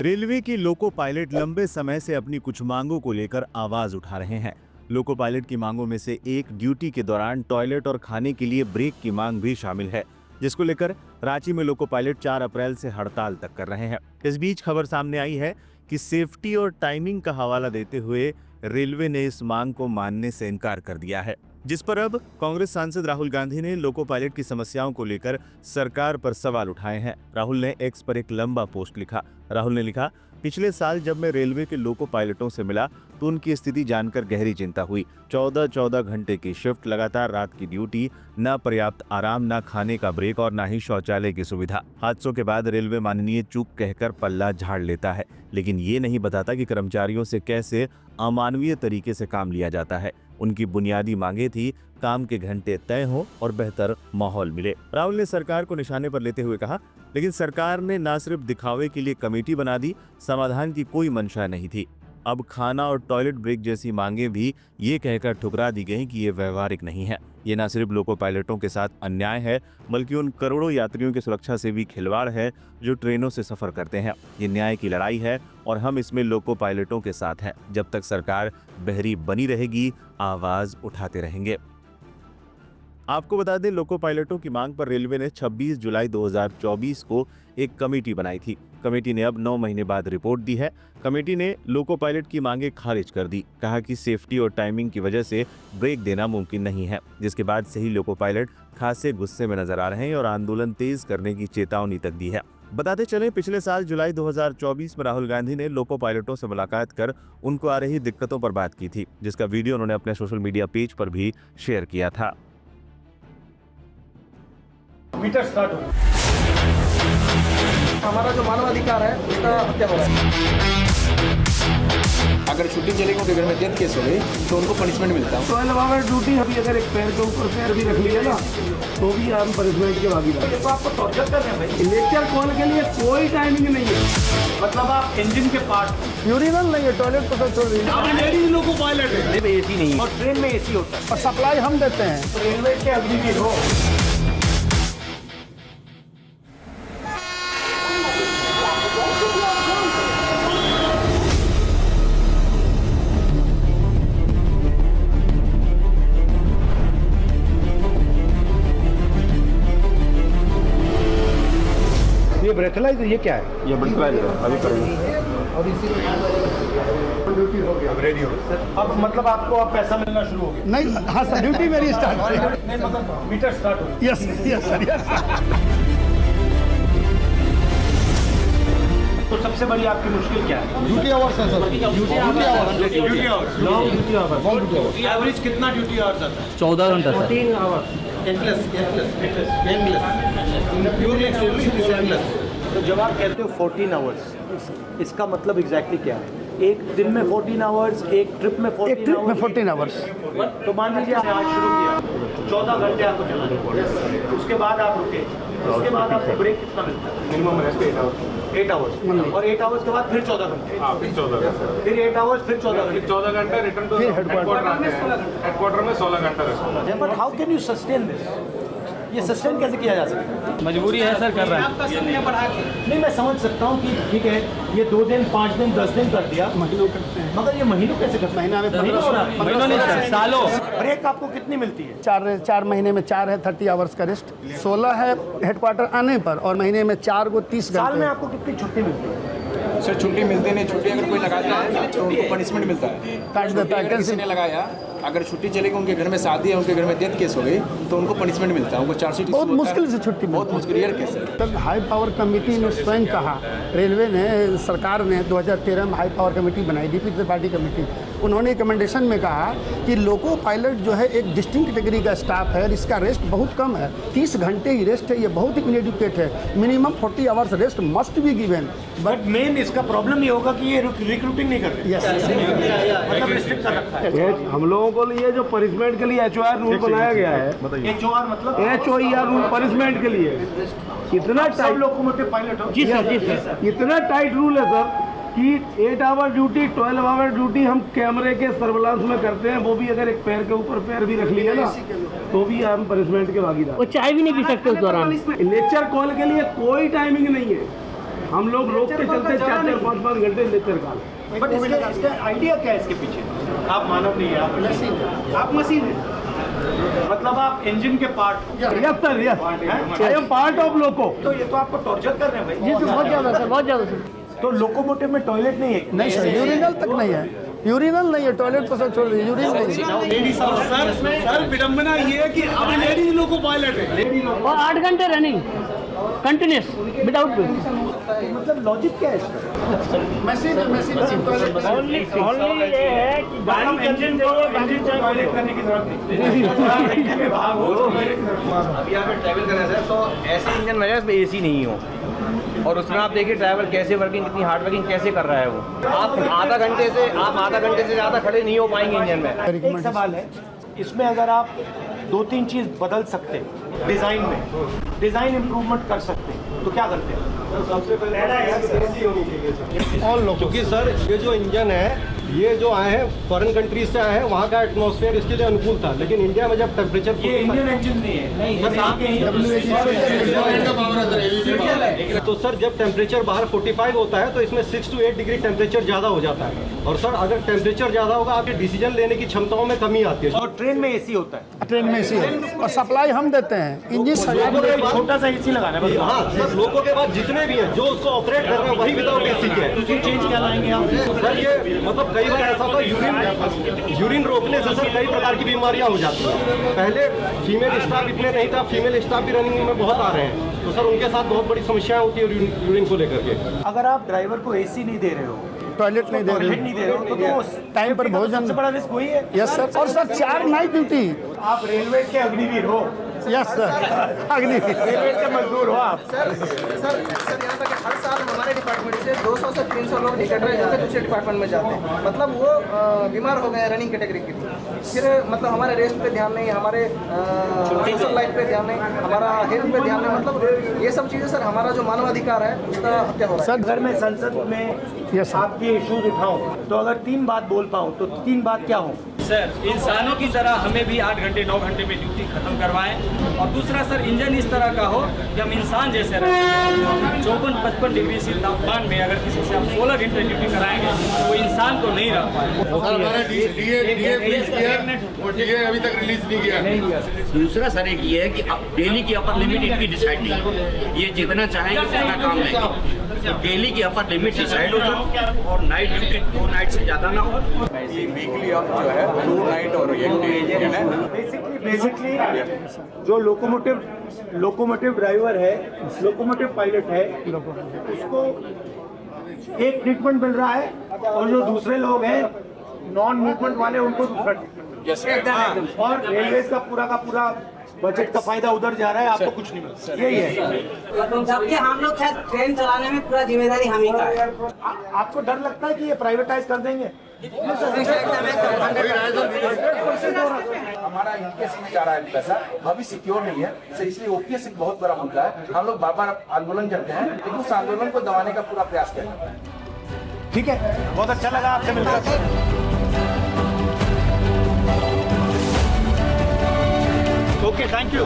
Railway की loco pilot लंबे समय से अपनी कुछ मांगों को लेकर आवाज उठा रहे हैं। लोको पायलट की मांगों में से एक ड्यूटी के दौरान टॉयलेट और खाने के लिए ब्रेक की मांग भी शामिल है, जिसको लेकर रांची में लोको पायलट 4 अप्रैल से हड़ताल तक कर रहे हैं। इस बीच खबर सामने आई है कि सेफ्टी और टाइमिंग का हवाला देते हुए रेलवे ने इस मांग को मानने से इनकार कर दिया है, जिस पर अब कांग्रेस सांसद राहुल गांधी ने लोको पायलट की समस्याओं को लेकर सरकार पर सवाल उठाए हैं। राहुल ने एक्स पर एक लंबा पोस्ट लिखा। राहुल ने लिखा, पिछले साल जब मैं रेलवे के लोको पायलटों से मिला तो उनकी स्थिति जानकर गहरी चिंता हुई। 14 घंटे की शिफ्ट, लगातार रात की ड्यूटी, न पर्याप्त आराम, न खाने का ब्रेक और न ही शौचालय की सुविधा। हादसों के बाद रेलवे माननीय चूक कहकर पल्ला झाड़ लेता है, लेकिन ये नहीं बताता कि कर्मचारियों से कैसे अमानवीय तरीके से काम लिया जाता है। उनकी बुनियादी मांगे थी काम के घंटे तय हो और बेहतर माहौल मिले। राहुल ने सरकार को निशाने पर लेते हुए कहा, लेकिन सरकार ने न सिर्फ दिखावे के लिए कमेटी बना दी, समाधान की कोई मंशा नहीं थी। अब खाना और टॉयलेट ब्रेक जैसी मांगे भी ये कहकर ठुकरा दी गई कि ये व्यवहारिक नहीं है। ये न सिर्फ लोको पायलटों के साथ अन्याय है, बल्कि उन करोड़ों यात्रियों की सुरक्षा से भी खिलवाड़ है जो ट्रेनों से सफर करते हैं। ये न्याय की लड़ाई है और हम इसमें लोको पायलटों के साथ हैं। जब तक सरकार बहरी बनी रहेगी, आवाज उठाते रहेंगे। आपको बता दें, लोको पायलटों की मांग पर रेलवे ने 26 जुलाई 2024 को एक कमेटी बनाई थी। कमेटी ने अब 9 महीने बाद रिपोर्ट दी है। कमेटी ने लोको पायलट की मांगे खारिज कर दी, कहा कि सेफ्टी और टाइमिंग की वजह से ब्रेक देना मुमकिन नहीं है, जिसके बाद से ही लोको पायलट खासे गुस्से में नजर आ रहे हैं और आंदोलन तेज करने की चेतावनी तक दी है। बताते चले, पिछले साल जुलाई 2024 में राहुल गांधी ने लोको पायलटों से मुलाकात कर उनको आ रही दिक्कतों पर बात की थी, जिसका वीडियो उन्होंने अपने सोशल मीडिया पेज पर भी शेयर किया था। मीटर स्टार्ट हो, हमारा जो मानवाधिकार है उसका हत्या हो रहा है। अगर छुट्टी चलेगी उनके घर में डेथ केस हो गई तो उनको पनिशमेंट मिलता है। 12 आवर ड्यूटी अभी अगर एक पैर के ऊपर पैर भी रख लिया ना तो भी हम पनिशमेंट के भागीदार। तो आपको टॉर्चर कर रहे हैं भाई। लेक्चर कॉल के लिए कोई टाइमिंग नहीं है, मतलब आप इंजन के पार्ट यूरिनल नहीं है, टॉयलेट तो छोड़ दीजिए। लेडीज लोको पायलट है, एसी नहीं है और ट्रेन में एसी होता है और सप्लाई हम देते हैं। रेलवे के अग्निवीर हो। ये ब्रेथलाइजर, ये क्या है? ये ब्रेथलाइजर अभी करेंगे और इसी ड्यूटी हो गया, अब रेडी हो गया। अब मतलब आपको अब पैसा मिलना शुरू हो गया? नहीं, हाँ सर, ड्यूटी मेरी स्टार्ट हो गई। नहीं मतलब मीटर स्टार्ट हो। Yes sir, yes. तो सबसे बड़ी आपकी मुश्किल क्या है? ड्यूटी आवर्स है sir. Duty hours long duty hours. Average कितना ड्यूटी आवर्स आता है? 14 घंटा सर। 14 आवर्स। तो जब आप कहते हो 14 आवर्स, इसका मतलब एग्जैक्टली क्या है? एक दिन में 14 आवर्स, एक ट्रिप में 14 आवर्स। तो मान लीजिए आपने आज शुरू किया, 14 घंटे आपको चलाना, उसके बाद आप रुके, उसके बाद आपको ब्रेक कितना मिलता है? मिनिमम रेस्ट 8 आवर्स और 8 आवर्स के बाद फिर 14 घंटे, फिर 8 आवर्स, फिर 14 घंटे रिटर्न टू हेडक्वार्टर में 16 घंटा rest. But how can you sustain this? ये सस्टेन कैसे किया जा सकता है? मजबूरी है सर, कर रहे हैं। नहीं, मैं समझ सकता हूँ कि ठीक है, ये 2 दिन, 5 दिन, 10 दिन कर दिया, महीनों करते हैं, मगर ये महीनों कैसे करते हैं? महीना में 15 सालों। ब्रेक आपको कितनी मिलती है? 4 महीने में 4 है 30 आवर्स का रेस्ट, 16 है हेडक्वार्टर आने पर और महीने में 4 को 30 घंटे। साल में आपको कितनी छुट्टी मिलती है? सर छुट्टी मिलती नहीं, छुट्टी अगर कोई लगाता है तो उनको पनिशमेंट मिलता है, काट देता है। किसी ने लगाया, अगर छुट्टी चलेगी उनके घर में शादी है, उनके घर में डेथ केस हो गई तो उनको पनिशमेंट मिलता है, उनको चार्जशीट बहुत मुश्किल से छुट्टी, बहुत मुश्किल रेयर केस है। तब हाई पावर कमेटी ने स्वयं कहा, रेलवे ने, सरकार ने 2013 में हाई पावर कमेटी बनाई, डीपी त्रिपाठी कमेटी। उन्होंने रिकमेंडेशन में कहा कि लोको पायलट जो है एक डिस्टिंक्ट कैटेगरी का स्टाफ है और इसका रेस्ट बहुत कम है, 30 घंटे ही रेस्ट है, ये बहुत ही इनएडुकेट है। Minimum 40 hours rest must be given. But main इसका प्रॉब्लम ये होगा कि ये रिक्रूटिंग नहीं करते, मतलब रिस्ट्रिक्ट कर रखा है। हम लोगों को लिए जो पनिशमेंट के लिए HOR रूल बनाया गया है, HOR मतलब HOR रूल पनिशमेंट के लिए इतना सब लोकोमोटिव पायलट हो। जी सर, इतना टाइट रूल है सर कि 8 आवर ड्यूटी, 12 आवर ड्यूटी हम कैमरे के सर्विलांस में करते हैं, वो भी अगर एक पैर के ऊपर पैर भी रख लिया ना तो भी हम पनिशमेंट के भागीदार। वो चाय भी नहीं पी सकते उस दौरान। लेक्चर कॉल के लिए कोई टाइमिंग नहीं है। हम लोग रोक के चलते 4-5 घंटे लेकर काल। बट इसका आइडिया क्या है इसके पीछे? आप मानव नहीं है, आप मशीन है, मतलब आप इंजन के part. Yes sir, yes, I am part of loco. तो ये तो आपको टॉर्चर कर रहे हैं भाई। जी बहुत ज़्यादा सर, बहुत ज़्यादा सर। तो लोकोमोटिव में टॉयलेट नहीं है? नहीं सर, यूरिनल तक नहीं है, यूरिनल नहीं है, टॉयलेट तो सब छोड़ दीजिए, यूरिन नहीं है। सर विडम्बना ये है कि अब लेडीज लोको पायलट है और 8 घंटे रनिंग कंटिन्यूस विदाउट मतलब लॉजिक क्या है इसका? मशीन है, मशीन टॉयलेट ओनली ये है कि गाड़ी इंजन टॉयलेट करने की जरूरत नहीं। अभी यहाँ पे ट्रैवल कर रहे हैं तो ऐसे इंजन लगा इसमें एसी नहीं हो, और उसमें आप देखिए ड्राइवर कैसे वर्किंग, कितनी हार्ड वर्किंग कैसे कर रहा है वो। आप आधा घंटे से ज़्यादा खड़े नहीं हो पाएंगे इंजन में। एक सवाल है, इसमें अगर आप 2-3 चीज़ बदल सकते डिज़ाइन में, डिज़ाइन इम्प्रूवमेंट कर सकते, तो क्या करते हैं? सबसे पहले क्योंकि सर ये जो इंजन है, ये जो आए हैं फॉरेन कंट्रीज से आए हैं, वहाँ का एटमॉस्फेयर इसके लिए अनुकूल था, लेकिन इंडिया में जब टेम्परेचर इंडियन इंजन नहीं है, तो सर जब टेम्परेचर बाहर 45 होता है तो इसमें 6 to 8 डिग्री टेम्परेचर ज़्यादा हो जाता है, और सर अगर टेम्परेचर ज़्यादा होगा आपके डिसीजन लेने की क्षमताओं में कमी आती है। और ट्रेन में एसी होता है, ट्रेन में एसी है और सप्लाई हम देते हैं, इंजन सजा छोटा सा एसी लगाना है। हाँ सर, लोगों के बाद जितने भी हैं जो उसको ऑपरेट कर रहे हैं वही विदाउट एसी के हैं। चेंज क्या लाएंगे आप? सर ये मतलब कई बार ऐसा होता है यूरिन रोकने से सर कई प्रकार की बीमारियां हो जाती हैं। पहले फीमेल स्टाफ इतने नहीं था, फीमेल स्टाफ भी रनिंग में बहुत आ रहे हैं, तो सर उनके साथ बहुत बड़ी समस्याएं होती है यूरिन को लेकर के। अगर आप ड्राइवर को एसी नहीं दे रहे हो, टॉयलेट नहीं दे रहे टॉयलेट नहीं दे रहे हो, तो टाइम पर भोजन। सबसे बड़ा रिस्क वही है। यस सर, और सर 4 नाइट ड्यूटी। आप रेलवे के अग्निवीर हो। यस सर, अग्नि रेलवे के मजदूर हो आप। सर यहाँ तक हर साल हमारे डिपार्टमेंट से 200 से 300 लोग निकट रहे हैं, दूसरे डिपार्टमेंट में जाते हैं। मतलब वो बीमार हो गए हैं रनिंग कैटेगरी के लिए। फिर मतलब हमारे रेस्ट पे ध्यान नहीं, हमारे सोशल लाइफ पे ध्यान नहीं, हमारा हेल्थ पे ध्यान नहीं। मतलब ये सब चीज़ें सर हमारा जो मानवाधिकार है उसका हत्या हो रहा है। सर अगर मैं संसद में आपके इश्यूज उठाऊं, तो अगर 3 बात बोल पाऊं, तो 3 बात क्या हो? सर इंसानों की तरह हमें भी 8 घंटे 9 घंटे में ड्यूटी खत्म करवाएं, और दूसरा सर इंजन इस तरह का हो कि हम इंसान जैसे रहें। 54-55 डिग्री से तापमान में अगर किसी से आप 16 घंटे ड्यूटी कराएंगे तो वो इंसान तो नहीं रह पाए। अभी तक रिलीज नहीं किया। दूसरा सर एक ये है कि अब डेली की अपर लिमिट इनकी डिसाइड नहीं है, ये जितना चाहेंगे उतना काम लेंगे। तो डेली की अपर लिमिट डिसाइड हो सर, और नाइट ड्यूटी 2 नाइट से ज़्यादा ना हो। ये वीकली अप जो है 2 नाइट और 1 डे बेसिकली जो लोकोमोटिव ड्राइवर है, लोकोमोटिव पायलट है, उसको एक ट्रीटमेंट मिल रहा है, और जो दूसरे लोग हैं नॉन मूवमेंट वाले उनको दूसरा ट्रीटमेंट। और रेलवे का पूरा बजट का फायदा उधर जा रहा है, आपको कुछ नहीं मिलता। यही है। जबकि हम लोग शायद ट्रेन चलाने में पूरा जिम्मेदारी हम ही का है। आपको डर लगता है कि ये प्राइवेटाइज कर देंगे? हमारा यूपीएस में जा रहा है पैसा, अभी सिक्योर नहीं है, तो इसलिए ओपीएस एक बहुत बड़ा मुद्दा है। हम लोग बार-बार आंदोलन करते हैं, लेकिन उस आंदोलन को दबाने का पूरा प्रयास करते हैं। ठीक है, बहुत अच्छा लगा आपसे मिलकर। Okay, thank you.